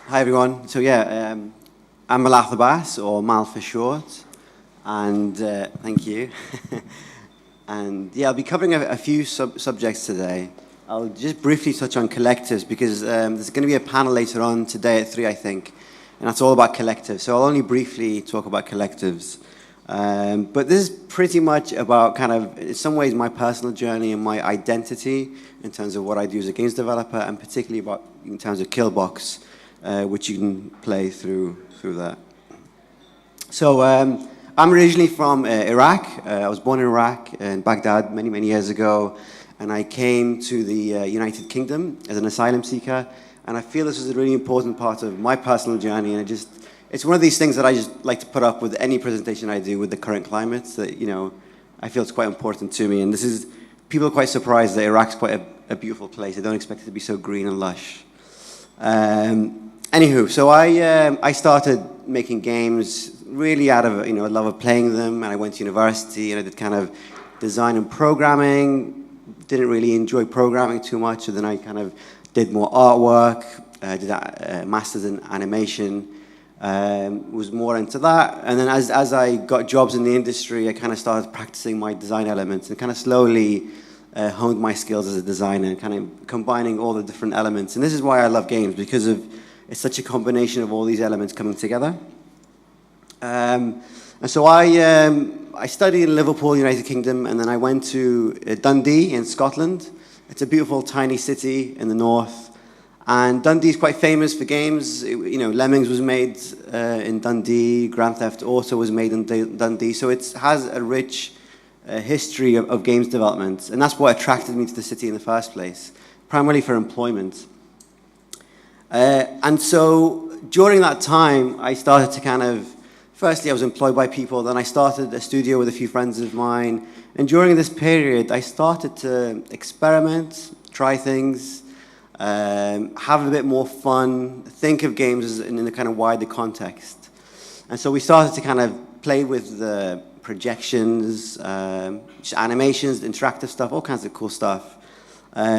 Hi everyone. I'm Malath Abbas, or Mal for short, and thank you. And yeah, I'll be covering a few subjects today. I'll just briefly touch on collectives because there's going to be a panel later on today at 3, I think, and that's all about collectives. So I'll only briefly talk about collectives. But this is pretty much about kind of, in some ways, my personal journey and my identity in terms of what I do as a games developer, and particularly about in terms of Killbox, which you can play through that. So I'm originally from Iraq. I was born in Iraq, in Baghdad, many, many years ago, and I came to the United Kingdom as an asylum seeker, and I feel this is a really important part of my personal journey, and it's one of these things that I just like to put up with any presentation I do with the current climate that, I feel it's quite important to me. And people are quite surprised that Iraq's quite a beautiful place. They don't expect it to be so green and lush. Anywho, so I started making games really out of, a love of playing them. And I went to university and I did kind of design and programming. Didn't really enjoy programming too much. So then I kind of did more artwork. I did a master's in animation. Was more into that, and then as I got jobs in the industry, I kind of started practicing my design elements and kind of slowly honed my skills as a designer, and kind of combining all the different elements. And this is why I love games, because it's such a combination of all these elements coming together. And so I studied in Liverpool, United Kingdom, and then I went to Dundee in Scotland. It's a beautiful tiny city in the north. And Dundee's quite famous for games. Lemmings was made in Dundee. Grand Theft Auto was made in Dundee. So it has a rich history of games development. And that's what attracted me to the city in the first place, primarily for employment. And so during that time, I started to firstly, I was employed by people. Then I started a studio with a few friends of mine. And during this period, I started to experiment, try things, have a bit more fun, think of games in a kind of wider context. And so we started to kind of play with the projections, animations, interactive stuff, all kinds of cool stuff,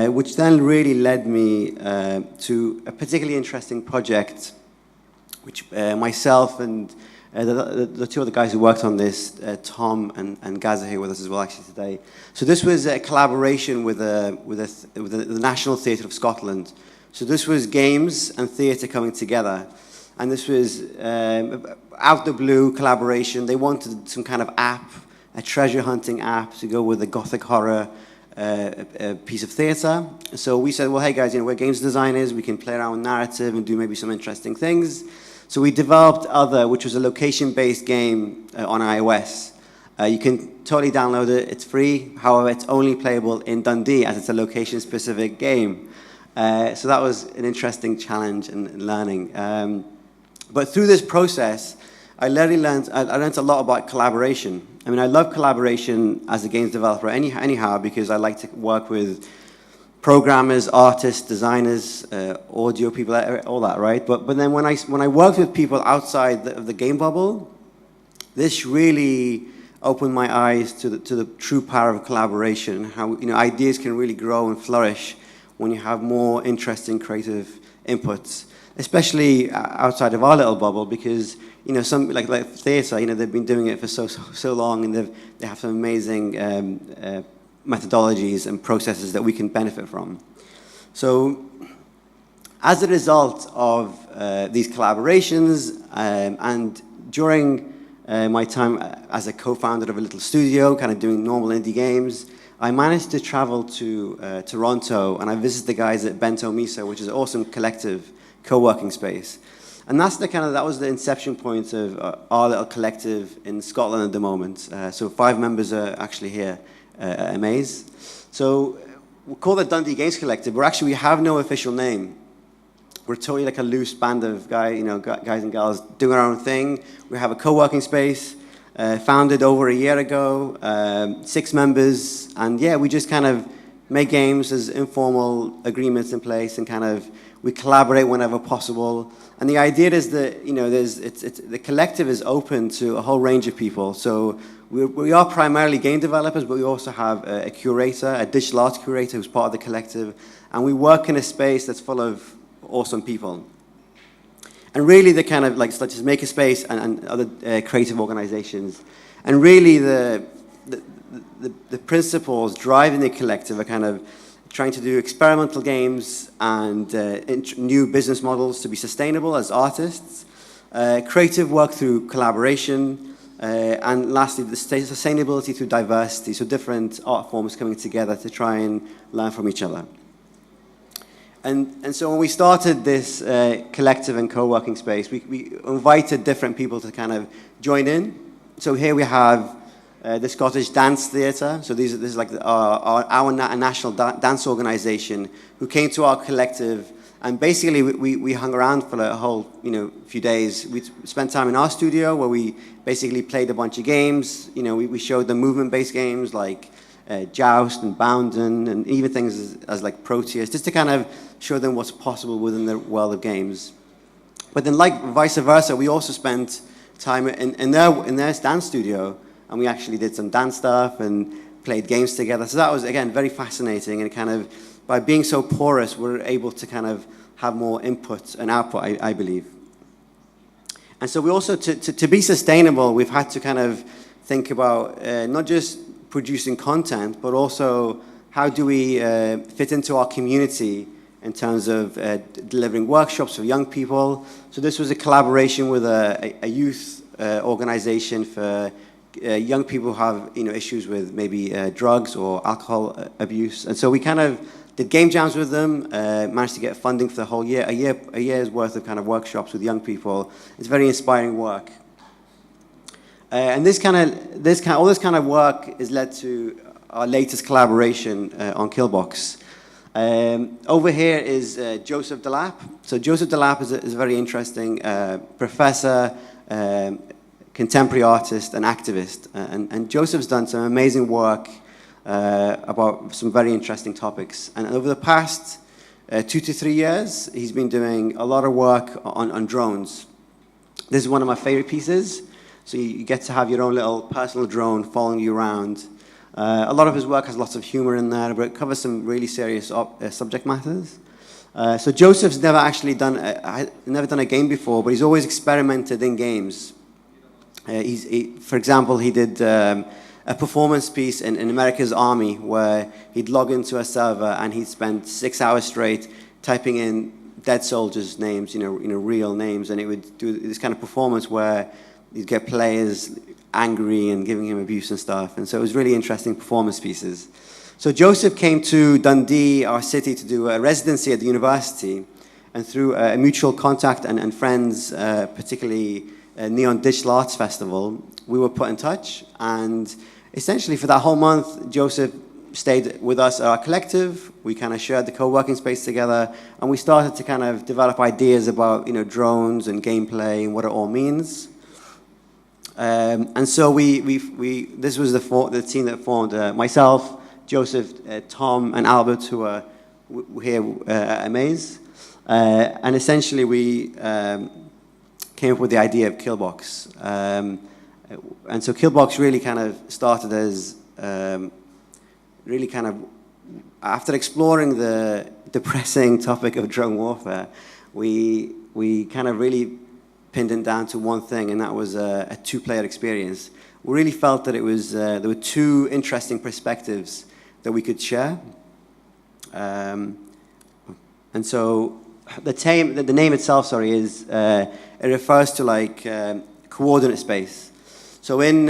which then really led me to a particularly interesting project, which myself and the two other guys who worked on this, Tom and Gaz, are here with us as well actually today. So this was a collaboration with the National Theatre of Scotland. So this was games and theatre coming together. And this was out the blue collaboration. They wanted some kind of app, a treasure hunting app to go with the gothic horror piece of theatre. So we said, well, hey guys, we're games designers. We can play around with narrative and do maybe some interesting things. So we developed Other, which was a location-based game on iOS. You can totally download it. It's free. However, it's only playable in Dundee as it's a location-specific game. So that was an interesting challenge and learning. But through this process, I learned a lot about collaboration. I mean, I love collaboration as a games developer anyhow, because I like to work with programmers, artists, designers, audio people, all that, right? But then when I worked with people outside of the game bubble, this really opened my eyes to the true power of collaboration. How ideas can really grow and flourish when you have more interesting creative inputs, especially outside of our little bubble, because some like theatre, they've been doing it for so long, and they have some amazing methodologies and processes that we can benefit from. So as a result of these collaborations, and during my time as a co-founder of a little studio, kind of doing normal indie games, I managed to travel to Toronto, and I visited the guys at Bento Miso, which is an awesome collective co-working space. And that was the inception point of our little collective in Scotland at the moment. So 5 members are actually here. Amaze. So we call it Dundee Games Collective, but we have no official name. We're totally like a loose band of guys and gals doing our own thing. We have a co-working space, founded over a year ago, 6 members, and yeah, we just kind of make games. There's informal agreements in place, and we collaborate whenever possible. And the idea is that the collective is open to a whole range of people. So we are primarily game developers, but we also have a curator, a digital arts curator who's part of the collective, and we work in a space that's full of awesome people. And really the kind of like such as Makerspace and other creative organizations. And really the principles driving the collective are kind of trying to do experimental games and new business models to be sustainable as artists, creative work through collaboration, and lastly, the sustainability through diversity, so different art forms coming together to try and learn from each other. And so when we started this collective and co-working space, we invited different people to kind of join in. So here we have the Scottish Dance Theatre. So this is like our national dance organization who came to our collective, and basically we hung around for a whole few days. We spent time in our studio where we basically played a bunch of games. We showed them movement-based games like Joust and Bounden, and even things as like Proteus, just to kind of show them what's possible within the world of games. But then, like vice versa, we also spent time in their dance studio, and we actually did some dance stuff and played games together. So that was, again, very fascinating, and kind of by being so porous, we're able to kind of have more input and output, I believe. And so we also, to be sustainable, we've had to kind of think about not just producing content, but also how do we fit into our community in terms of delivering workshops for young people. So this was a collaboration with a youth organization for young people who have issues with maybe drugs or alcohol abuse. And so we kind of did game jams with them, managed to get funding for the whole year, a year's worth of kind of workshops with young people. It's very inspiring work. And all this kind of work has led to our latest collaboration on Killbox. Over here is Joseph DeLappe. So Joseph DeLappe is a very interesting professor, contemporary artist, and activist. And Joseph's done some amazing work about some very interesting topics. And over the past 2 to 3 years, he's been doing a lot of work on drones. This is one of my favorite pieces. So you get to have your own little personal drone following you around. A lot of his work has lots of humor in there, but it covers some really serious subject matters. So Joseph's never actually done a game before, but he's always experimented in games. For example, he did a performance piece in America's Army where he'd log into a server and he'd spend 6 hours straight typing in dead soldiers' names, real names, and it would do this kind of performance where you'd get players angry and giving him abuse and stuff. And so it was really interesting performance pieces. So Joseph came to Dundee, our city, to do a residency at the university. And through a mutual contact and friends, particularly Neon Digital Arts Festival, we were put in touch. And essentially for that whole month, Joseph stayed with us at our collective. We kind of shared the co-working space together. And we started to kind of develop ideas about drones and gameplay and what it all means. And so this was the team that formed myself, Joseph, Tom, and Albert, who are here at Amaze. And essentially we came up with the idea of Killbox. And so Killbox really kind of started as really kind of, after exploring the depressing topic of drone warfare, we kind of really pinned it down to one thing, and that was a two-player experience. We really felt that it was there were two interesting perspectives that we could share, and so the name itself, is it refers to like coordinate space. So in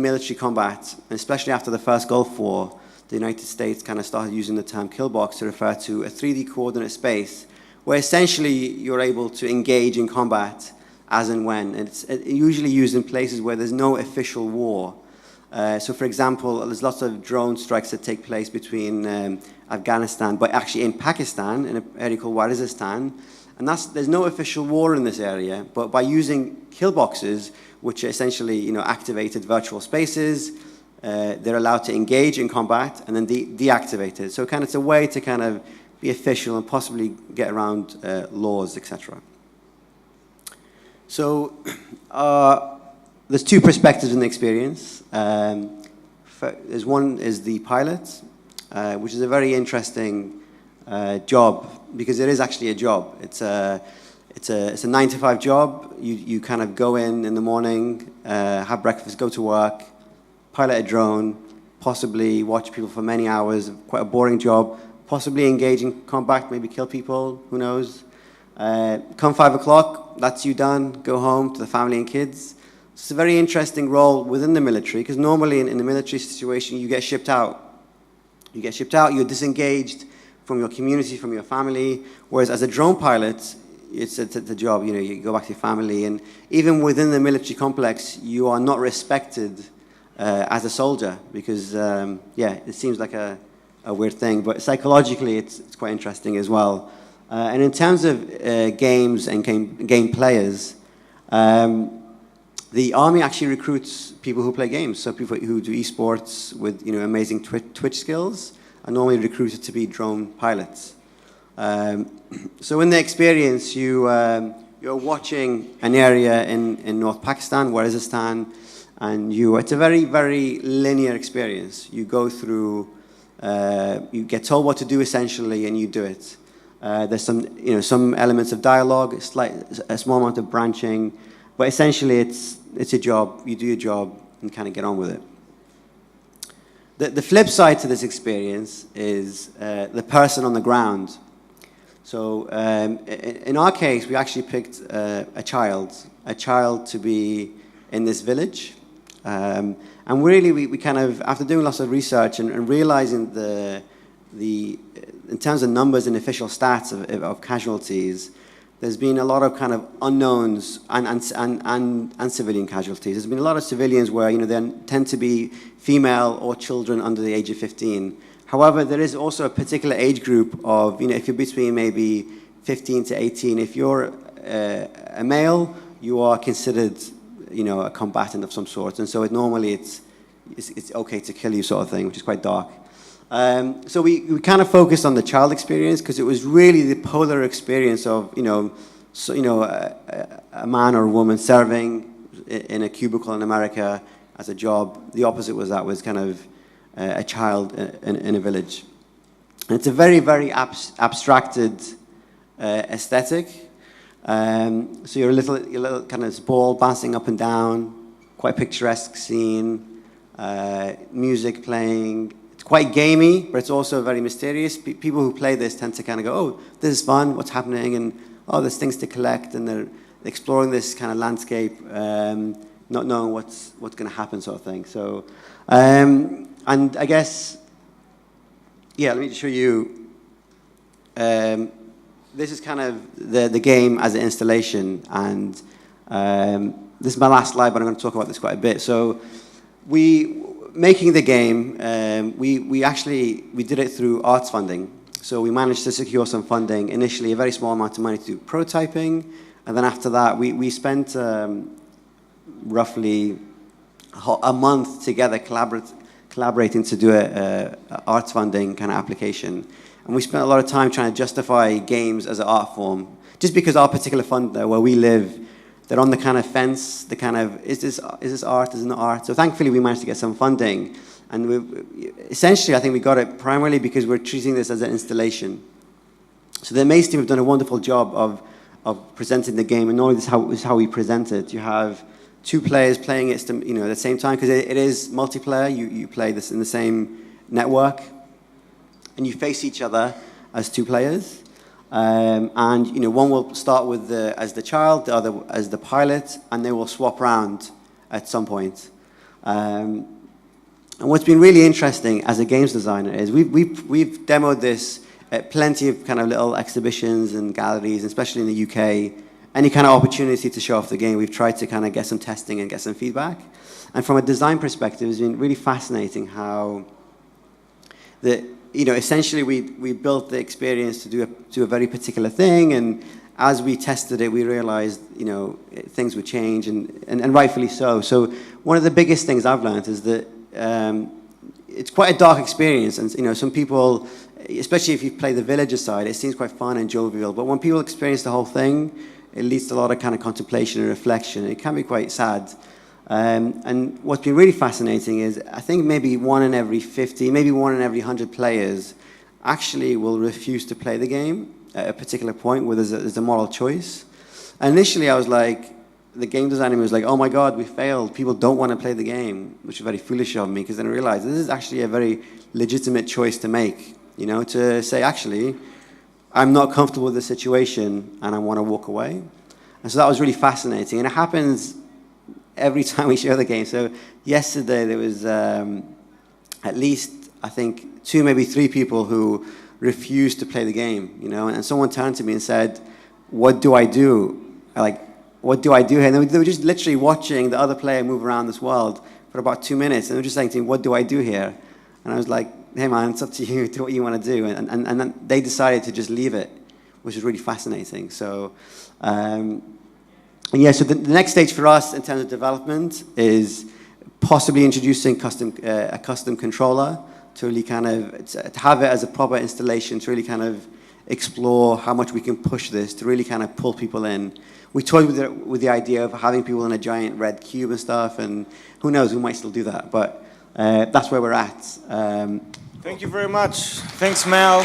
military combat, especially after the first Gulf War, the United States kind of started using the term Killbox to refer to a 3D coordinate space, where essentially you're able to engage in combat as and when. And it's usually used in places where there's no official war. So for example, there's lots of drone strikes that take place between Afghanistan, but actually in Pakistan, in an area called Waziristan. And there's no official war in this area, but by using Killboxes, which are essentially activated virtual spaces, they're allowed to engage in combat and then deactivate it. So it's a way to kind of be official and possibly get around laws, etc. So there's two perspectives in the experience. There's one is the pilot, which is a very interesting job, because it is actually a job. it's a 9 to 5 job. You kind of go in the morning, have breakfast, go to work, pilot a drone, possibly watch people for many hours, quite a boring job, possibly engage in combat, maybe kill people, who knows. Come 5 o'clock, that's you done, go home to the family and kids. It's a very interesting role within the military, because normally in the military situation, you get shipped out. You get shipped out, you're disengaged from your community, from your family, whereas as a drone pilot, it's a job, you know, you go back to your family, and even within the military complex, you are not respected as a soldier, because, yeah, it seems like a weird thing, but psychologically, it's quite interesting as well. And in terms of games and game players, the Army actually recruits people who play games, so people who do esports with, you know, amazing Twitch skills are normally recruited to be drone pilots. So in the experience, you're watching an area in North Pakistan, Waziristan, and it's a very, very linear experience. You go through, you get told what to do essentially, and you do it. There's some elements of dialogue, a small amount of branching, but essentially it's a job. You do your job and kind of get on with it. The flip side to this experience is the person on the ground. So in our case, we actually picked a child to be in this village. And really, we kind of, after doing lots of research and realizing in terms of numbers and official stats of casualties, there's been a lot of kind of unknowns and civilian casualties. There's been a lot of civilians where, you know, they tend to be female or children under the age of 15. However, there is also a particular age group of, you know, if you're between maybe 15 to 18, if you're a male, you are considered, you know, a combatant of some sort. And so normally it's okay to kill you, sort of thing, which is quite dark. So we kind of focused on the child experience because it was really the polar experience of, you know, a man or a woman serving in a cubicle in America as a job. The opposite was kind of a child in a village. And it's a very, very abstracted aesthetic. So you're a little kind of ball bouncing up and down, quite picturesque scene, music playing. It's quite gamey, but it's also very mysterious. People who play this tend to kind of go, oh, this is fun, what's happening? And, oh, there's things to collect, and they're exploring this kind of landscape, not knowing what's going to happen, sort of thing. So, and I guess, yeah, let me show you. This is kind of the game as an installation, and this is my last slide, but I'm going to talk about this quite a bit. So, making the game, we did it through arts funding. So we managed to secure some funding, initially a very small amount of money to do prototyping, and then after that we spent roughly a month together collaborating to do a arts funding kind of application. And we spent a lot of time trying to justify games as an art form, just because our particular funder, where we live, they're on the kind of fence, the kind of, is this art, is it not art? So thankfully we managed to get some funding. And essentially I think we got it primarily because we're treating this as an installation. So the Maze team have done a wonderful job of presenting the game, and not only this is how we present it. You have two players playing it, you know, at the same time, because it is multiplayer. You play this in the same network, and you face each other as two players. And you know, one will start with as the child, the other as the pilot, and they will swap around at some point. And what's been really interesting as a games designer is we've demoed this at plenty of kind of little exhibitions and galleries, especially in the UK. Any kind of opportunity to show off the game, we've tried to kind of get some testing and get some feedback. And from a design perspective, it's been really fascinating how you know, essentially we built the experience to do a very particular thing, and as we tested it, we realized, you know, things would change, and rightfully so. So one of the biggest things I've learned is that it's quite a dark experience, and you know, some people, especially if you play the villager side, it seems quite fun and jovial, but when people experience the whole thing, it leads to a lot of kind of contemplation and reflection. It can be quite sad. And what's been really fascinating is I think maybe 1 in every 50, maybe 1 in every 100 players actually will refuse to play the game at a particular point where there's a moral choice. And initially I was like, the game designer was like, oh my God, we failed. People don't want to play the game, which is very foolish of me, because then I realized this is actually a very legitimate choice to make, you know, to say, actually, I'm not comfortable with the situation and I want to walk away. And so that was really fascinating. And it happens every time we show the game. So yesterday there was at least, I think, 2, maybe 3 people who refused to play the game, you know, and someone turned to me and said, what do I do? What do I do here? And they were just literally watching the other player move around this world for about 2 minutes, and they were just saying to me, what do I do here? And I was like, hey man, it's up to you, do what you want to do. And then they decided to just leave it, which is really fascinating. So, yeah, so the next stage for us in terms of development is possibly introducing a custom controller to really kind of to have it as a proper installation, to really kind of explore how much we can push this, to really kind of pull people in. We toyed with the idea of having people in a giant red cube and stuff, and who knows, we might still do that, but that's where we're at. Thank you very much. Thanks, Mal.